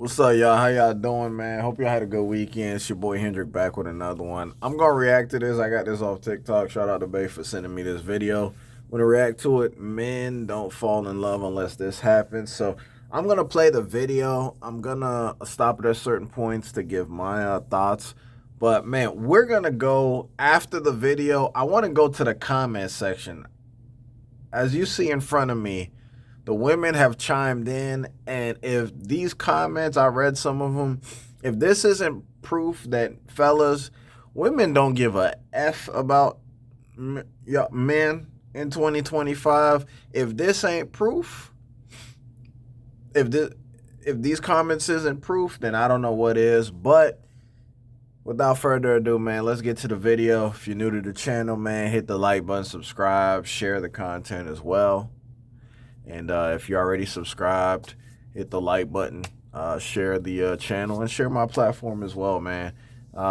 What's up, y'all? How y'all doing, man? Hope y'all had a good weekend. It's your boy Hendrick back with another one. I'm gonna react to this. I got this off TikTok. Shout out to Bay for sending me this video. I'm gonna react to it. Men don't fall in love unless this happens. So I'm gonna play the video. I'm gonna stop it at certain points to give my thoughts. But man, we're gonna go after the video. I want to go to the comment section. As you see in front of me, the women have chimed in, and if these comments, I read some of them, if this isn't proof that fellas, women don't give a F about men in 2025, if this ain't proof, if this if these comments isn't proof, then I don't know what is. But without further ado, man, let's get to the video. If you're new to the channel, man, hit the like button, subscribe, share the content as well. And if you're already subscribed, hit the like button, share the channel, and share my platform as well, man.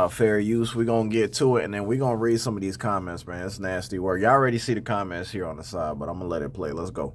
Fair use. We're going to get to it, and then we're going to read some of these comments, man. It's nasty work. Y'all already see the comments here on the side, but I'm going to let it play. Let's go.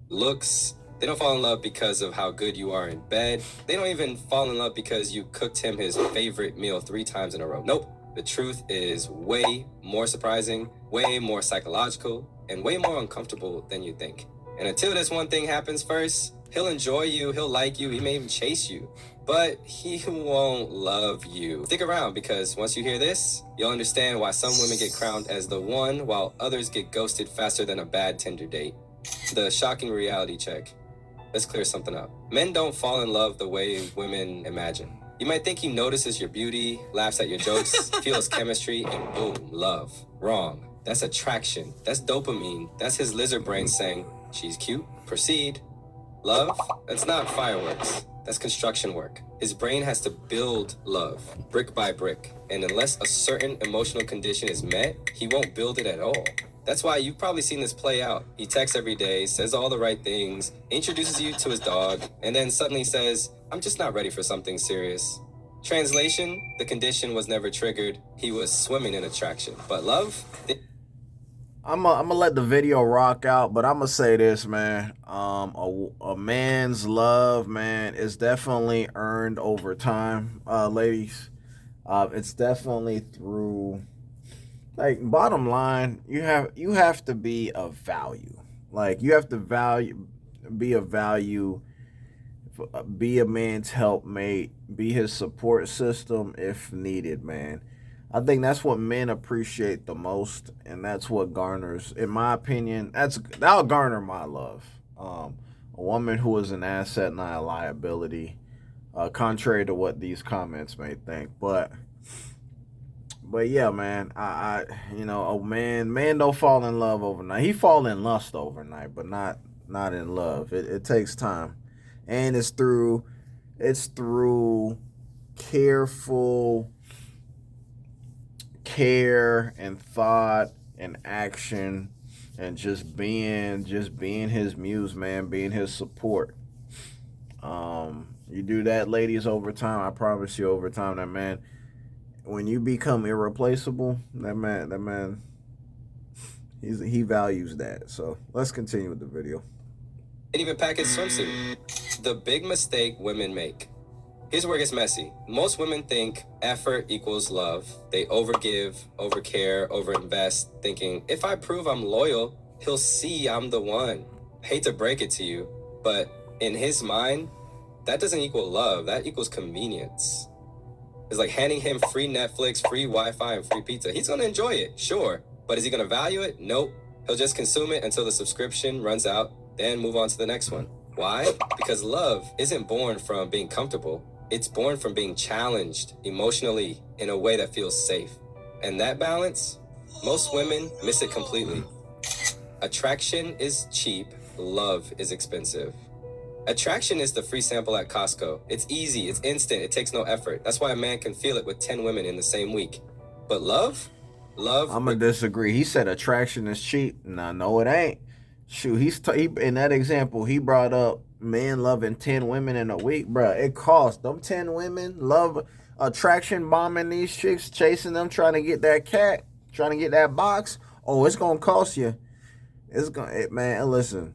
Looks. They don't fall in love because of how good you are in bed. They don't even fall in love because you cooked him his favorite meal 3 times in a row. Nope. The truth is way more surprising, way more psychological, and way more uncomfortable than you think. And until this one thing happens first, he'll enjoy you, he'll like you, he may even chase you, but he won't love you. Stick around, because once you hear this, you'll understand why some women get crowned as the one while others get ghosted faster than a bad Tinder date. The shocking reality check. Let's clear something up. Men don't fall in love the way women imagine. You might think he notices your beauty, laughs at your jokes, feels chemistry, and boom, love. Wrong. That's attraction. That's dopamine. That's his lizard brain saying, she's cute, proceed. Love? That's not fireworks. That's construction work. His brain has to build love, brick by brick. And unless a certain emotional condition is met, he won't build it at all. That's why you've probably seen this play out. He texts every day, says all the right things, introduces you to his dog, and then suddenly says, I'm just not ready for something serious. Translation, the condition was never triggered. He was swimming in attraction. But love? I'm gonna let the video rock out, but I'm gonna say this, man. A man's love, man, is definitely earned over time, ladies. It's definitely through, like, bottom line, you have to be of value. Like, you have to be of value, be a man's helpmate, be his support system if needed, man. I think that's what men appreciate the most, and that's what garners, in my opinion, that'll garner my love. A woman who is an asset, not a liability, contrary to what these comments may think. But yeah, man, I a man don't fall in love overnight. He fall in lust overnight, but not in love. It takes time, and it's through careful care and thought and action, and just being his muse, man, being his support. You do that, ladies, over time, I promise you, over time, that man, when you become irreplaceable, that man he values that. So let's continue with the video. Didn't even pack his swimsuit. The big mistake women make. Here's where it gets messy. Most women think effort equals love. They overgive, overcare, overinvest, thinking, if I prove I'm loyal, he'll see I'm the one. Hate to break it to you, but in his mind, that doesn't equal love. That equals convenience. It's like handing him free Netflix, free Wi-Fi, and free pizza. He's gonna enjoy it, sure. But is he gonna value it? Nope. He'll just consume it until the subscription runs out, then move on to the next one. Why? Because love isn't born from being comfortable. It's born from being challenged emotionally in a way that feels safe. And that balance, most women miss it completely. Attraction is cheap, love is expensive. Attraction is the free sample at Costco. It's easy, it's instant, it takes no effort. That's why a man can feel it with 10 women in the same week. But love? I'm gonna disagree. He said attraction is cheap. Nah, no, it ain't. Shoot, he in that example, he brought up men loving 10 women in a week, bruh. It costs them 10 women love attraction bombing these chicks, chasing them, trying to get that cat, trying to get that box. Oh, it's gonna cost you. Man, listen.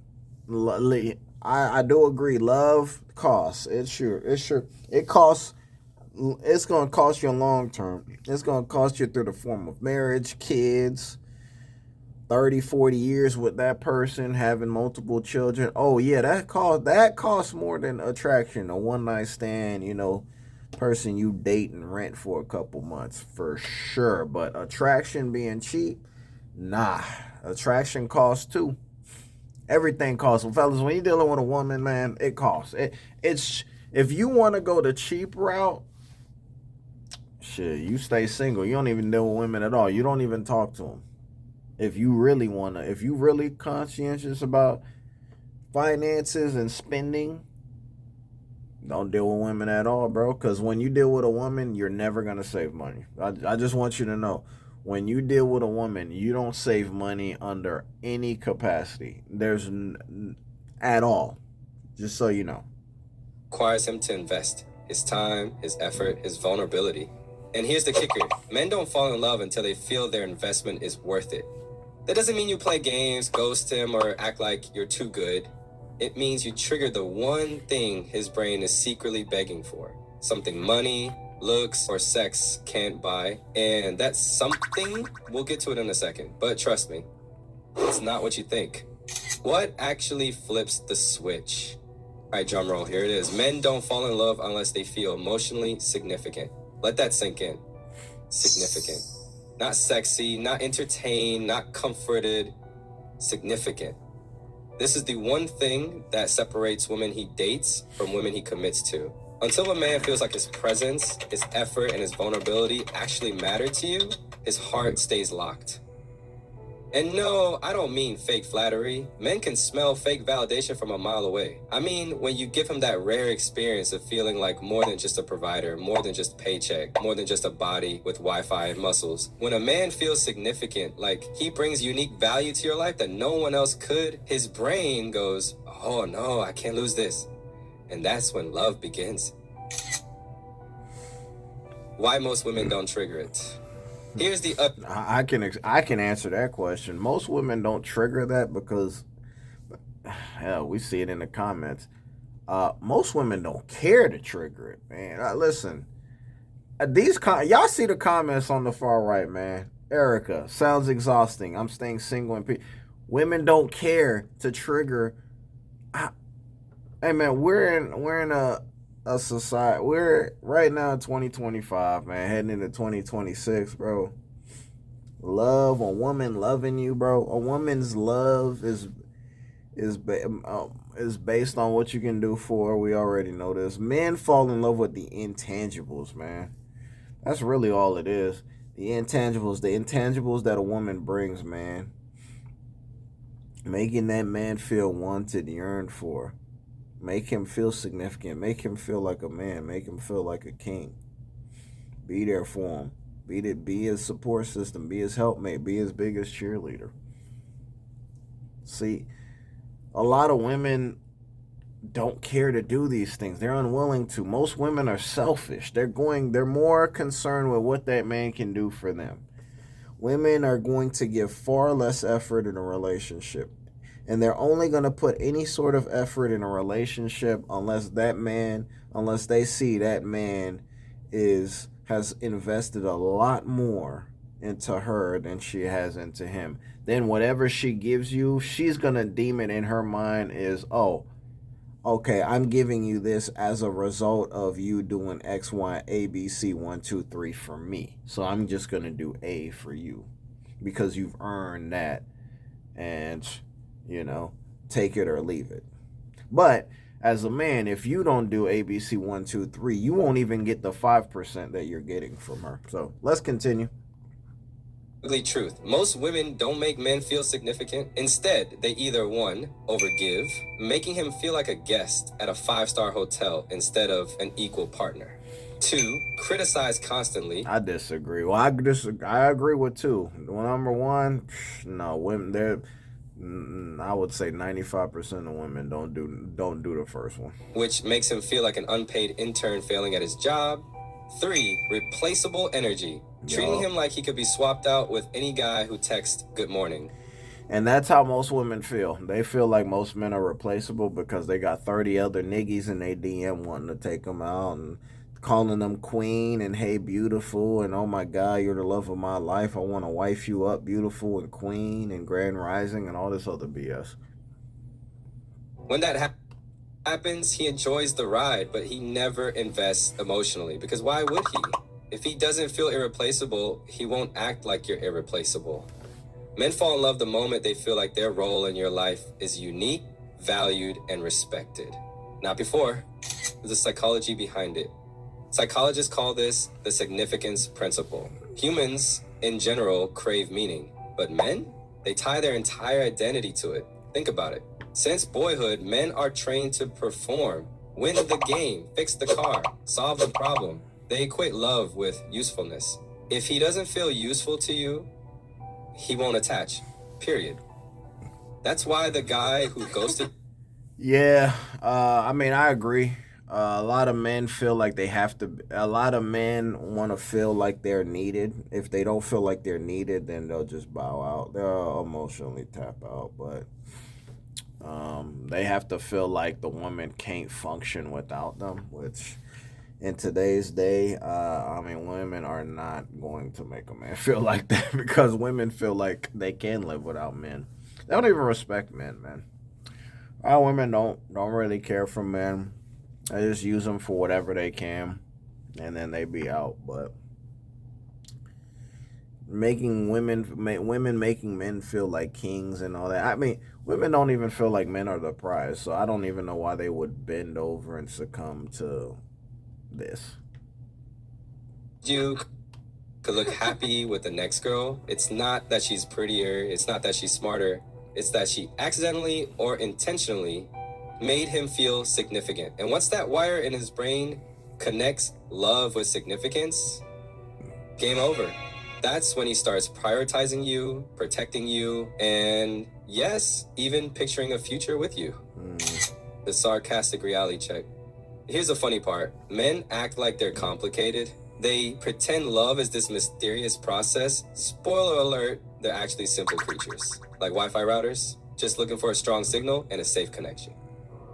I do agree. Love costs. It costs. It's gonna cost you long term. It's gonna cost you through the form of marriage, kids, 30, 40 years with that person, having multiple children. Oh yeah, that costs more than attraction. A one night stand, person you date and rent for a couple months for sure. But attraction being cheap, nah. Attraction costs too. Everything costs. Well, fellas, when you're dealing with a woman, man, it costs. It's if you want to go the cheap route, shit, you stay single. You don't even deal with women at all. You don't even talk to them. If you really conscientious about finances and spending, don't deal with women at all, bro. Because when you deal with a woman, you're never gonna save money. I just want you to know, when you deal with a woman, you don't save money under any capacity. At all. Just so you know. Requires him to invest his time, his effort, his vulnerability. And here's the kicker. Men don't fall in love until they feel their investment is worth it. That doesn't mean you play games, ghost him, or act like you're too good. It means you trigger the one thing his brain is secretly begging for. Something money, looks, or sex can't buy. And that something, we'll get to it in a second. But trust me, it's not what you think. What actually flips the switch? All right, drum roll, here it is. Men don't fall in love unless they feel emotionally significant. Let that sink in. Significant. Not sexy, not entertained, not comforted. Significant. This is the one thing that separates women he dates from women he commits to. Until a man feels like his presence, his effort, and his vulnerability actually matter to you, his heart stays locked. And no, I don't mean fake flattery. Men can smell fake validation from a mile away. I mean, when you give him that rare experience of feeling like more than just a provider, more than just paycheck, more than just a body with Wi-Fi and muscles. When a man feels significant, like he brings unique value to your life that no one else could, his brain goes, oh no, I can't lose this. And that's when love begins. Why most women don't trigger it? Here's the I can answer that question. Most women don't trigger that because, hell, we see it in the comments. Most women don't care to trigger it, man. Listen, y'all see the comments on the far right, man. Erica, sounds exhausting. I'm staying single and women don't care to trigger. Hey man, we're in a society. We're right now in 2025, man, heading into 2026, bro. Love, a woman loving you, bro. A woman's love is based on what you can do for her. We already know this. Men fall in love with the intangibles, man. That's really all it is. The intangibles that a woman brings, man. Making that man feel wanted, yearned for. Make him feel significant. Make him feel like a man. Make him feel like a king. Be there for him. Be his support system. Be his helpmate. Be his biggest cheerleader. See, a lot of women don't care to do these things. They're unwilling to. Most women are selfish. They're more concerned with what that man can do for them. Women are going to give far less effort in a relationship. And they're only going to put any sort of effort in a relationship unless they see that man has invested a lot more into her than she has into him. Then whatever she gives you, she's going to deem it in her mind as, oh, okay, I'm giving you this as a result of you doing X, Y, A, B, C, 1, 2, 3 for me. So I'm just going to do A for you because you've earned that. And take it or leave it. But as a man, if you don't do ABC 1, 2, 3, you won't even get the 5% that you're getting from her. So let's continue. ugly truth. Most women don't make men feel significant. Instead, they either 1, overgive, making him feel like a guest at a 5-star hotel instead of an equal partner. 2, criticize constantly. I disagree. Well, I agree with 2. Number 1, no, women I would say 95% of women don't do the first one. Which makes him feel like an unpaid intern failing at his job. 3, replaceable energy. Treating him like he could be swapped out with any guy who texts good morning. And that's how most women feel. They feel like most men are replaceable because they got 30 other niggas in their DM wanting to take them out and calling them queen and hey beautiful and oh my god you're the love of my life. I want to wife you up beautiful and queen and grand rising and all this other BS. When that happens, he enjoys the ride, but he never invests emotionally because why would he? If he doesn't feel irreplaceable, he won't act like you're irreplaceable. Men fall in love the moment they feel like their role in your life is unique, valued, and respected. Not before. There's a psychology behind it. Psychologists call this the significance principle. Humans, in general, crave meaning, but men, they tie their entire identity to it. Think about it. Since boyhood, men are trained to perform, win the game, fix the car, solve the problem. They equate love with usefulness. If he doesn't feel useful to you, he won't attach, period. That's why the guy who ghosted. Yeah, I mean, I agree. A lot of men feel like they have to. A lot of men want to feel like they're needed. If they don't feel like they're needed, then they'll just bow out. They'll emotionally tap out. But they have to feel like the woman can't function without them, which in today's day, I mean, women are not going to make a man feel like that because women feel like they can live without men. They don't even respect men, man. Our women don't really care for men. They just use them for whatever they can, and then they be out. But women making men feel like kings and all that. I mean, women don't even feel like men are the prize, so I don't even know why they would bend over and succumb to this. You could look happy with the next girl. It's not that she's prettier, it's not that she's smarter, it's that she accidentally or intentionally made him feel significant. And once that wire in his brain connects love with significance, game over. That's when he starts prioritizing you, protecting you, and yes, even picturing a future with you. The sarcastic reality check. Here's the funny part. Men act like they're complicated. They pretend love is this mysterious process. Spoiler alert, they're actually simple creatures. Like Wi-Fi routers, just looking for a strong signal and a safe connection.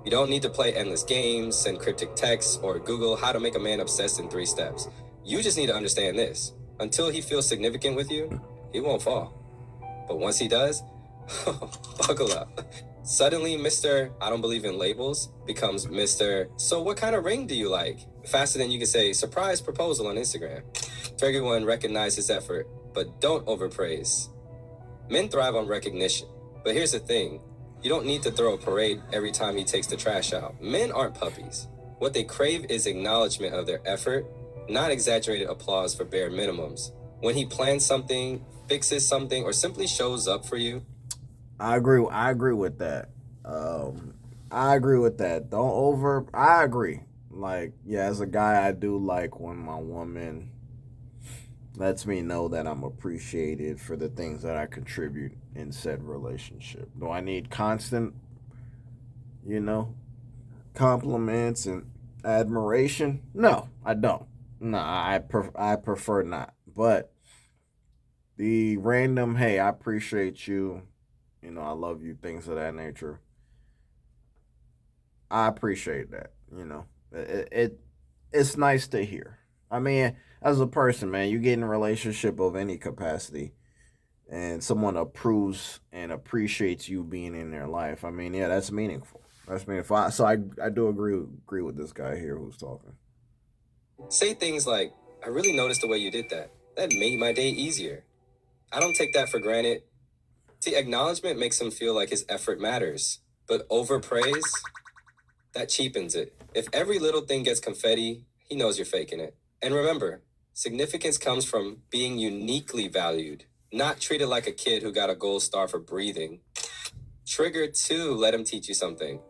You don't need to play endless games, send cryptic texts, or Google how to make a man obsessed in 3 steps. You just need to understand this. Until he feels significant with you, he won't fall. But once he does, buckle up. Suddenly, Mr. I don't believe in labels becomes Mr. So what kind of ring do you like? Faster than you can say surprise proposal on Instagram. Everyone recognize his effort, but don't overpraise. Men thrive on recognition. But here's the thing. You don't need to throw a parade every time he takes the trash out. Men aren't puppies. What they crave is acknowledgement of their effort, not exaggerated applause for bare minimums. When he plans something, fixes something, or simply shows up for you. I agree. I agree with that. I agree with that. I agree. Like, yeah, as a guy, I do like when my woman lets me know that I'm appreciated for the things that I contribute in said relationship. Do I need constant, you know, compliments and admiration? No, I don't. No, I prefer not. But the random, hey, I appreciate you, I love you, things of that nature. I appreciate that. It's nice to hear. I mean, as a person, man, you get in a relationship of any capacity, and someone approves and appreciates you being in their life. I mean, yeah, that's meaningful. That's meaningful. So I do agree with this guy here who's talking. Say things like, I really noticed the way you did that. That made my day easier. I don't take that for granted. See, acknowledgement makes him feel like his effort matters, but overpraise, that cheapens it. If every little thing gets confetti, he knows you're faking it. And remember, significance comes from being uniquely valued, not treated like a kid who got a gold star for breathing. Trigger 2, let him teach you something.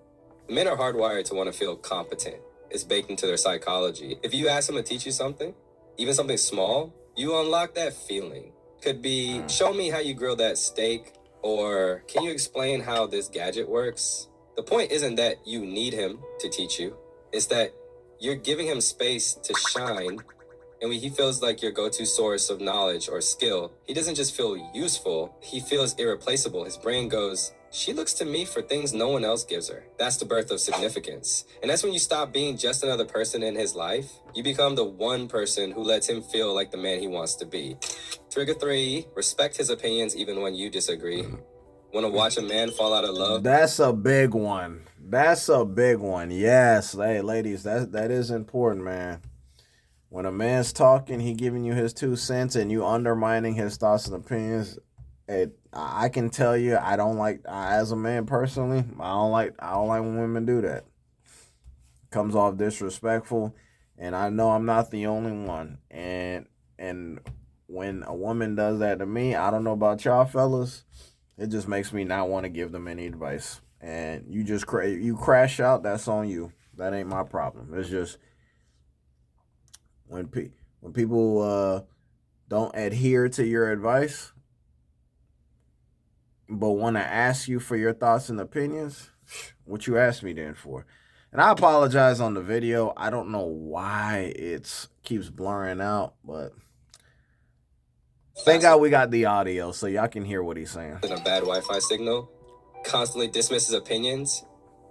Men are hardwired to want to feel competent. It's baked into their psychology. If you ask them to teach you something, even something small, you unlock that feeling. Could be, show me how you grill that steak, or can you explain how this gadget works? The point isn't that you need him to teach you. It's that you're giving him space to shine And when he feels like your go-to source of knowledge or skill, he doesn't just feel useful, he feels irreplaceable. His brain goes, she looks to me for things no one else gives her. That's the birth of significance. And that's when you stop being just another person in his life. You become the one person who lets him feel like the man he wants to be. Trigger 3, respect his opinions even when you disagree. Want to watch a man fall out of love? That's a big one. That's a big one. Yes. Hey, ladies, that is important, man. When a man's talking, he giving you his 2 cents and you undermining his thoughts and opinions, I can tell you, I don't like, as a man personally, I don't like when women do that. Comes off disrespectful, and I know I'm not the only one. And when a woman does that to me, I don't know about y'all fellas, it just makes me not want to give them any advice. And you just you crash out, that's on you. That ain't my problem. It's just when people don't adhere to your advice, but want to ask you for your thoughts and opinions, what you asked me then for? And I apologize on the video. I don't know why it keeps blurring out, but thank God we got the audio so y'all can hear what he's saying. A bad Wi-Fi signal, constantly dismisses opinions.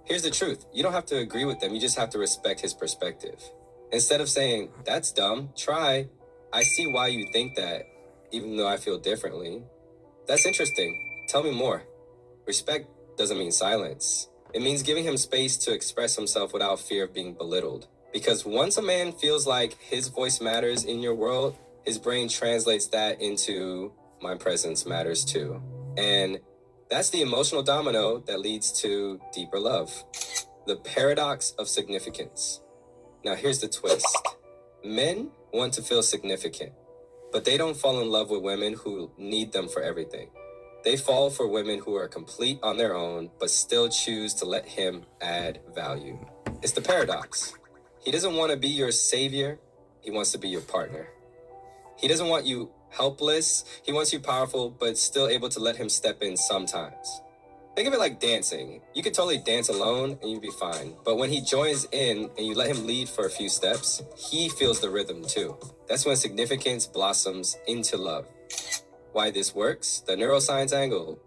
Here's the truth. You don't have to agree with them. You just have to respect his perspective. Instead of saying, that's dumb, try, I see why you think that, even though I feel differently. That's interesting. Tell me more. Respect doesn't mean silence. It means giving him space to express himself without fear of being belittled. Because once a man feels like his voice matters in your world, his brain translates that into my presence matters too. And that's the emotional domino that leads to deeper love. The paradox of significance. Now here's the twist. Men want to feel significant, but they don't fall in love with women who need them for everything. They fall for women who are complete on their own, but still choose to let him add value. It's the paradox. He doesn't want to be your savior. He wants to be your partner. He doesn't want you helpless. He wants you powerful, but still able to let him step in sometimes. Think of it like dancing. You could totally dance alone and you'd be fine. But when he joins in and you let him lead for a few steps, he feels the rhythm too. That's when significance blossoms into love. Why this works? The neuroscience angle.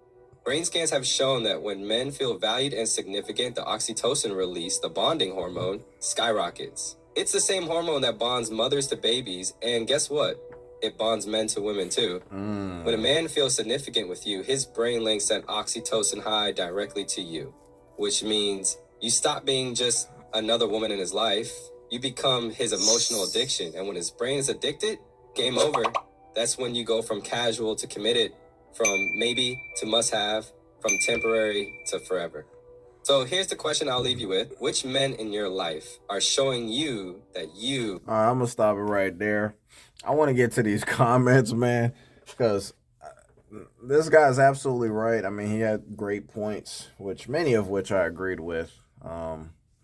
Brain scans have shown that when men feel valued and significant, the oxytocin release, the bonding hormone, skyrockets. It's the same hormone that bonds mothers to babies, and guess what? It bonds men to women too. When a man feels significant with you, his brain links that oxytocin high directly to you, which means you stop being just another woman in his life. You become his emotional addiction. And when his brain is addicted, game over. That's when you go from casual to committed, from maybe to must have, from temporary to forever. So here's the question I'll leave you with. Which men in your life are showing you that you... All right, I'm going to stop it right there. I want to get to these comments, man, because this guy's absolutely right. I mean, he had great points, many of which I agreed with.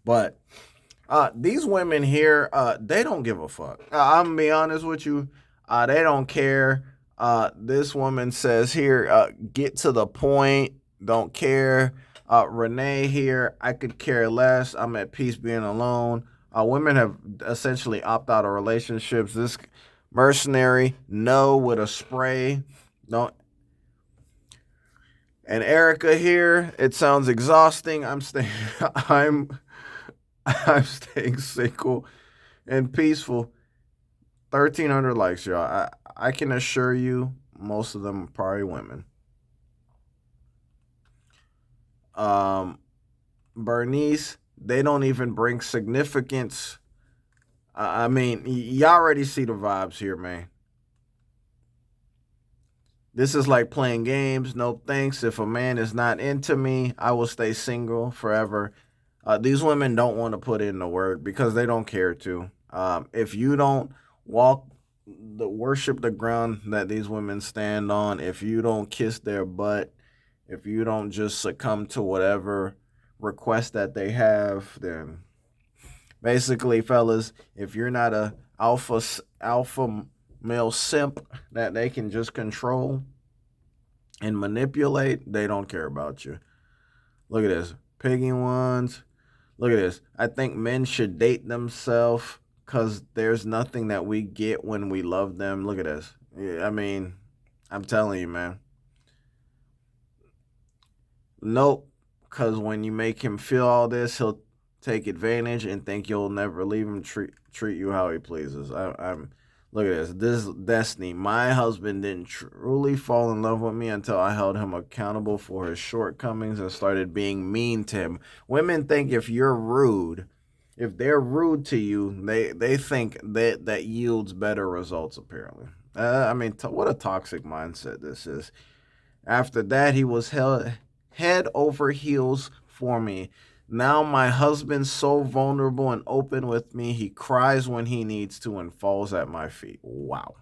But these women here, they don't give a fuck. I'm going to be honest with you. They don't care. This woman says here, get to the point, don't care. Renee here, I could care less. I'm at peace being alone. Women have essentially opted out of relationships. This mercenary, no with a spray. Don't. And Erica here, it sounds exhausting. I'm staying single and peaceful. 1,300 likes, y'all. I can assure you, most of them are probably women. Bernice, they don't even bring significance. I mean, y'all already see the vibes here, man. This is like playing games. No thanks. If a man is not into me, I will stay single forever. These women don't want to put in the work because they don't care to. If you don't worship the ground that these women stand on, if you don't kiss their butt, if you don't just succumb to whatever request that they have, then basically, fellas, if you're not a alpha male simp that they can just control and manipulate, they don't care about you. Look at this. Piggy ones. Look at this. I think men should date themselves because there's nothing that we get when we love them. Look at this. Yeah, I mean, I'm telling you, man. Nope. Because when you make him feel all this, he'll take advantage and think you'll never leave him. Treat you how he pleases. I'm. Look at this. This is destiny. My husband didn't truly fall in love with me until I held him accountable for his shortcomings and started being mean to him. Women think if you're rude, if they're rude to you, they think that yields better results. Apparently, I mean, what a toxic mindset this is. After that, he was held head over heels for me. Now my husband's so vulnerable and open with me. He cries when he needs to and falls at my feet. Wow.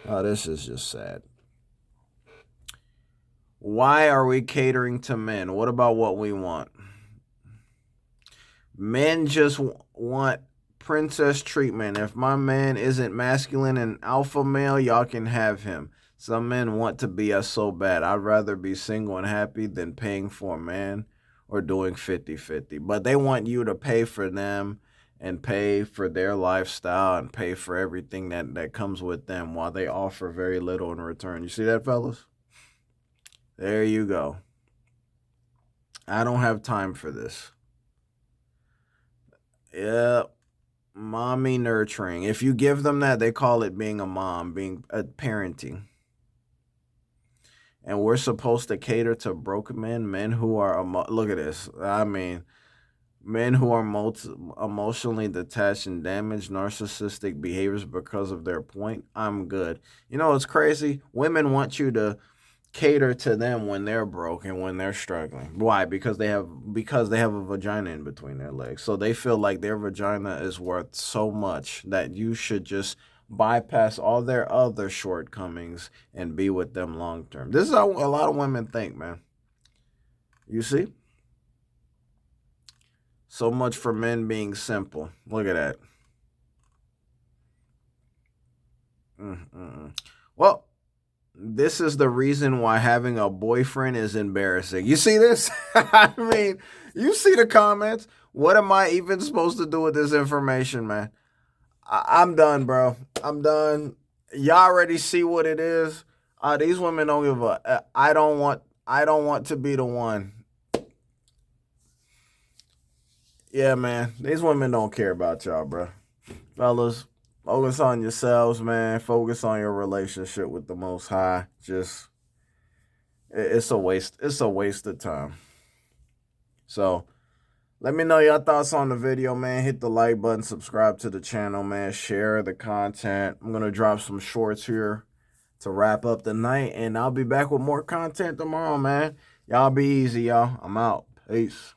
Oh, this is just sad. Why are we catering to men? What about what we want? Men just want princess treatment. If my man isn't masculine and alpha male, y'all can have him. Some men want to be us so bad. I'd rather be single and happy than paying for a man or doing 50-50. But they want you to pay for them and pay for their lifestyle and pay for everything that comes with them while they offer very little in return. You see that, fellas? There you go. I don't have time for this. Yeah, mommy nurturing. If you give them that, they call it being a mom, being parenting. And we're supposed to cater to broken men who are look at this. I mean, men who are emotionally detached and damaged, narcissistic behaviors because of their point. I'm good. You know, it's crazy. Women want you to cater to them when they're broke and when they're struggling. Why? Because they have a vagina in between their legs. So they feel like their vagina is worth so much that you should just bypass all their other shortcomings and be with them long term. This is how a lot of women think, man. You see? So much for men being simple. Look at that. Mm-mm. Well, this is the reason why having a boyfriend is embarrassing. You see this? I mean, you see the comments. What am I even supposed to do with this information, man? I'm done, bro. I'm done. Y'all already see what it is. These women don't give a. I don't want. I don't want to be the one. Yeah, man. These women don't care about y'all, bro. Fellas, focus on yourselves, man. Focus on your relationship with the Most High. Just, it's a waste. It's a waste of time. So, let me know your thoughts on the video, man. Hit the like button, subscribe to the channel, man. Share the content. I'm gonna drop some shorts here to wrap up the night, and I'll be back with more content tomorrow, man. Y'all be easy, y'all. I'm out. Peace.